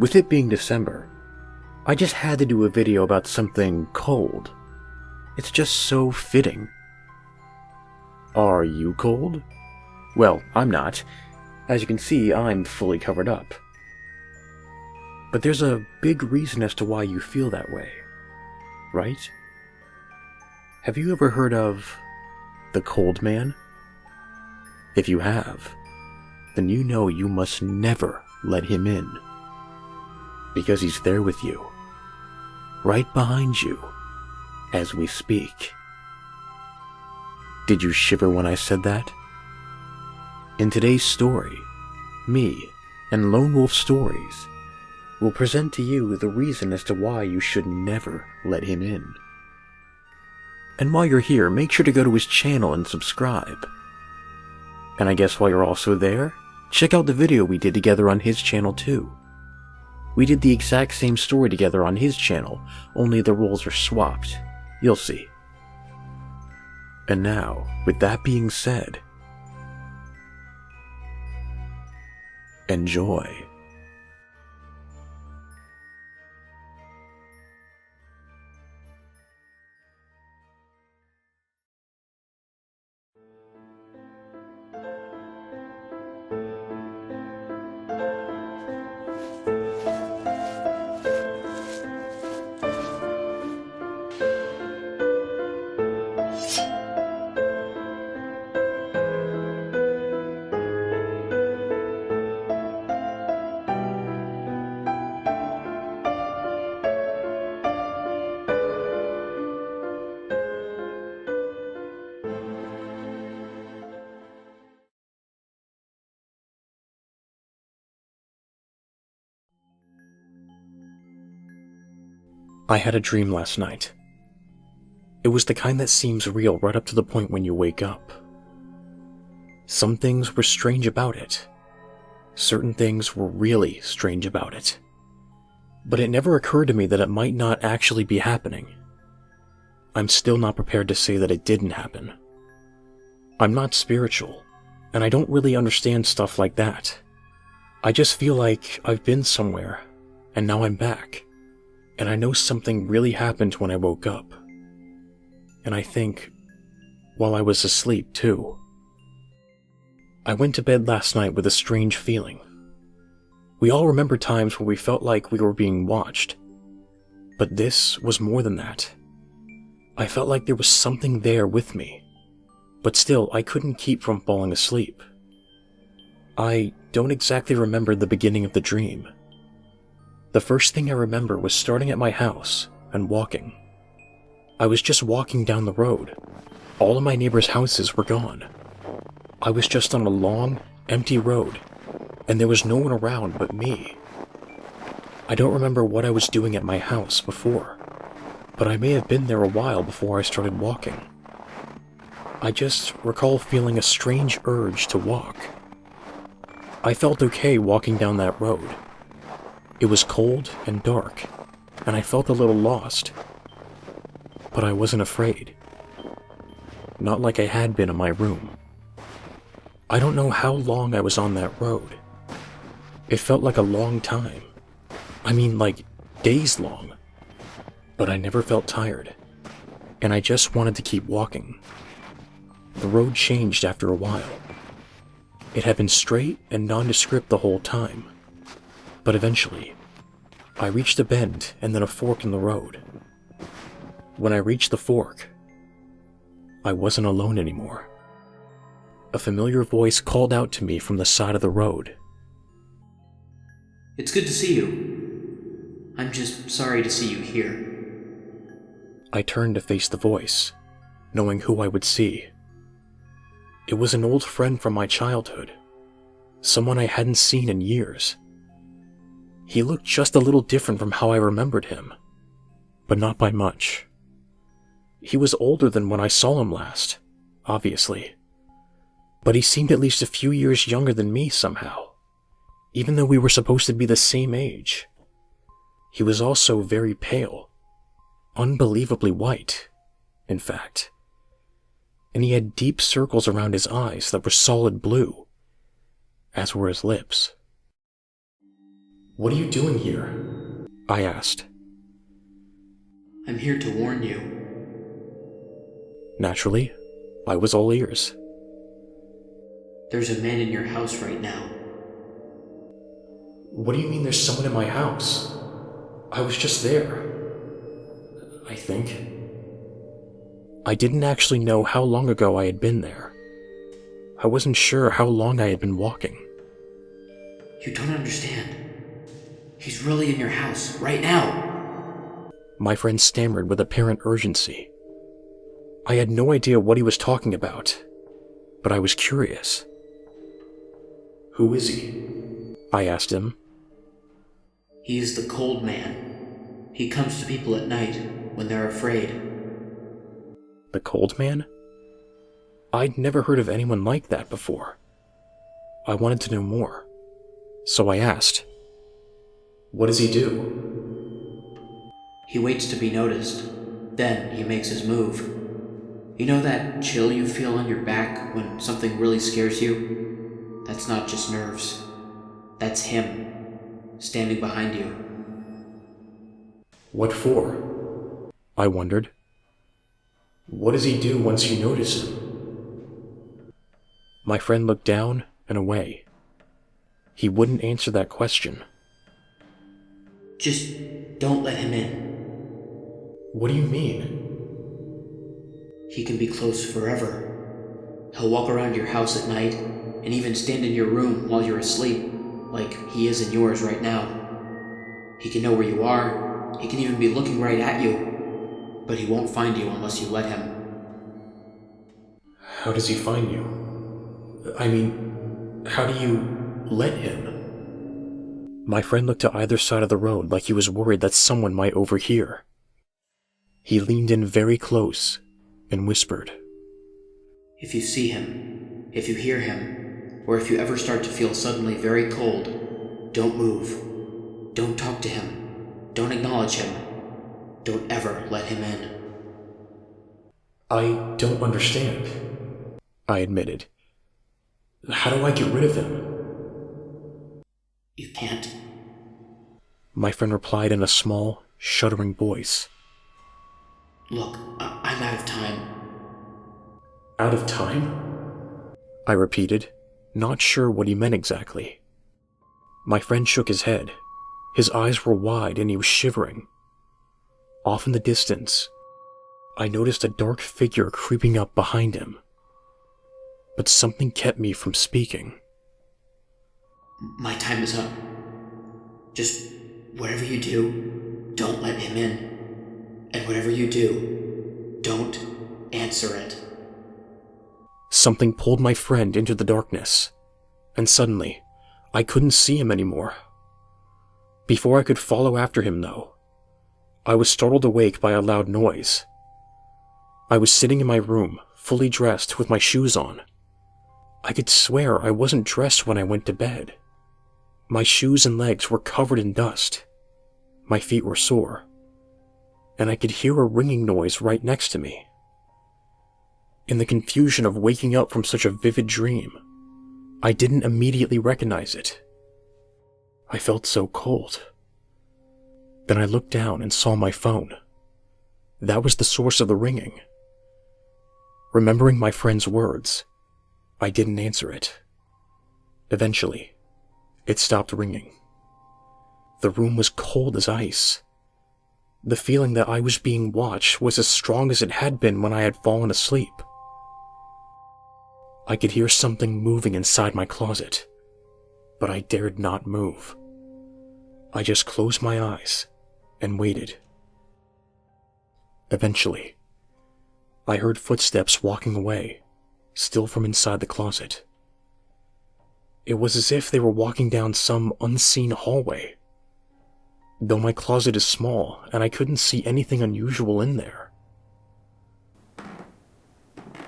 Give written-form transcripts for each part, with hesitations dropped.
With it being December, I just had to do a video about something cold. It's just so fitting. Are you cold? Well, I'm not. As you can see, I'm fully covered up. But there's a big reason as to why you feel that way, right? Have you ever heard of the cold man? If you have, then you know you must never let him in. Because he's there with you, right behind you, as we speak. Did you shiver when I said that? In today's story, me and Lone Wolf Stories will present to you the reason as to why you should never let him in. And while you're here, make sure to go to his channel and subscribe. And I guess while you're also there, check out the video we did together on his channel too. We did the exact same story together on his channel, only the roles are swapped. You'll see. And now, with that being said, enjoy. I had a dream last night. It was the kind that seems real right up to the point when you wake up. Some things were strange about it. Certain things were really strange about it. But it never occurred to me that it might not actually be happening. I'm still not prepared to say that it didn't happen. I'm not spiritual, and I don't really understand stuff like that. I just feel like I've been somewhere, and now I'm back. And I know something really happened when I woke up. And I think, while I was asleep too. I went to bed last night with a strange feeling. We all remember times where we felt like we were being watched. But this was more than that. I felt like there was something there with me. But still, I couldn't keep from falling asleep. I don't exactly remember the beginning of the dream. The first thing I remember was starting at my house and walking. I was just walking down the road. All of my neighbors' houses were gone. I was just on a long, empty road, and there was no one around but me. I don't remember what I was doing at my house before, but I may have been there a while before I started walking. I just recall feeling a strange urge to walk. I felt okay walking down that road. It was cold and dark, and I felt a little lost. But I wasn't afraid. Not like I had been in my room. I don't know how long I was on that road. It felt like a long time. I mean, like days long. But I never felt tired, and I just wanted to keep walking. The road changed after a while. It had been straight and nondescript the whole time. But eventually, I reached a bend and then a fork in the road. When I reached the fork, I wasn't alone anymore. A familiar voice called out to me from the side of the road. It's good to see you. I'm just sorry to see you here. I turned to face the voice, knowing who I would see. It was an old friend from my childhood, someone I hadn't seen in years. He looked just a little different from how I remembered him, but not by much. He was older than when I saw him last, obviously, but he seemed at least a few years younger than me somehow, even though we were supposed to be the same age. He was also very pale, unbelievably white, in fact, and he had deep circles around his eyes that were solid blue, as were his lips. What are you doing here? I asked. I'm here to warn you. Naturally, I was all ears. There's a man in your house right now. What do you mean there's someone in my house? I was just there. I think. I didn't actually know how long ago I had been there. I wasn't sure how long I had been walking. You don't understand. He's really in your house right now. My friend stammered with apparent urgency. I had no idea what he was talking about, but I was curious. Who is he? I asked him. He is the cold man. He comes to people at night when they're afraid. The cold man? I'd never heard of anyone like that before. I wanted to know more, so I asked, "What does he do?" He waits to be noticed. Then he makes his move. You know that chill you feel on your back when something really scares you? That's not just nerves. That's him, standing behind you. What for? I wondered. What does he do once you notice him? My friend looked down and away. He wouldn't answer that question. Just don't let him in. What do you mean? He can be close forever. He'll walk around your house at night and even stand in your room while you're asleep, like he is in yours right now. He can know where you are. He can even be looking right at you. But he won't find you unless you let him. How does he find you? I mean, how do you let him? My friend looked to either side of the road like he was worried that someone might overhear. He leaned in very close and whispered, If you see him, if you hear him, or if you ever start to feel suddenly very cold, don't move. Don't talk to him. Don't acknowledge him. Don't ever let him in. I don't understand, I admitted. How do I get rid of him? You can't. My friend replied in a small, shuddering voice. Look, I'm out of time. Out of time? I repeated, not sure what he meant exactly. My friend shook his head. His eyes were wide and he was shivering. Off in the distance, I noticed a dark figure creeping up behind him. But something kept me from speaking. My time is up. Just whatever you do, don't let him in. And whatever you do, don't answer it. Something pulled my friend into the darkness, and suddenly, I couldn't see him anymore. Before I could follow after him, though, I was startled awake by a loud noise. I was sitting in my room, fully dressed with my shoes on. I could swear I wasn't dressed when I went to bed. My shoes and legs were covered in dust. My feet were sore. And I could hear a ringing noise right next to me. In the confusion of waking up from such a vivid dream, I didn't immediately recognize it. I felt so cold. Then I looked down and saw my phone. That was the source of the ringing. Remembering my friend's words, I didn't answer it. Eventually, it stopped ringing. The room was cold as ice. The feeling that I was being watched was as strong as it had been when I had fallen asleep. I could hear something moving inside my closet, but I dared not move. I just closed my eyes and waited. Eventually, I heard footsteps walking away, still from inside the closet. It was as if they were walking down some unseen hallway. Though my closet is small and I couldn't see anything unusual in there.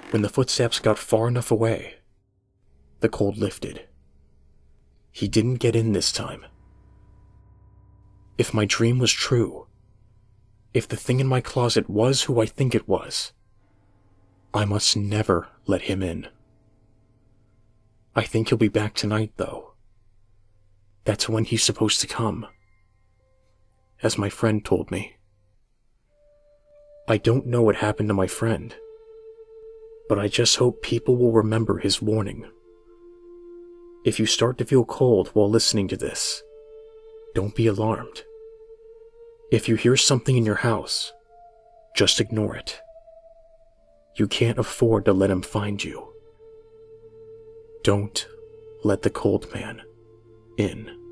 When the footsteps got far enough away, the cold lifted. He didn't get in this time. If my dream was true, if the thing in my closet was who I think it was, I must never let him in. I think he'll be back tonight, though. That's when he's supposed to come. As my friend told me. I don't know what happened to my friend, but I just hope people will remember his warning. If you start to feel cold while listening to this, don't be alarmed. If you hear something in your house, just ignore it. You can't afford to let him find you. Don't let the cold man in.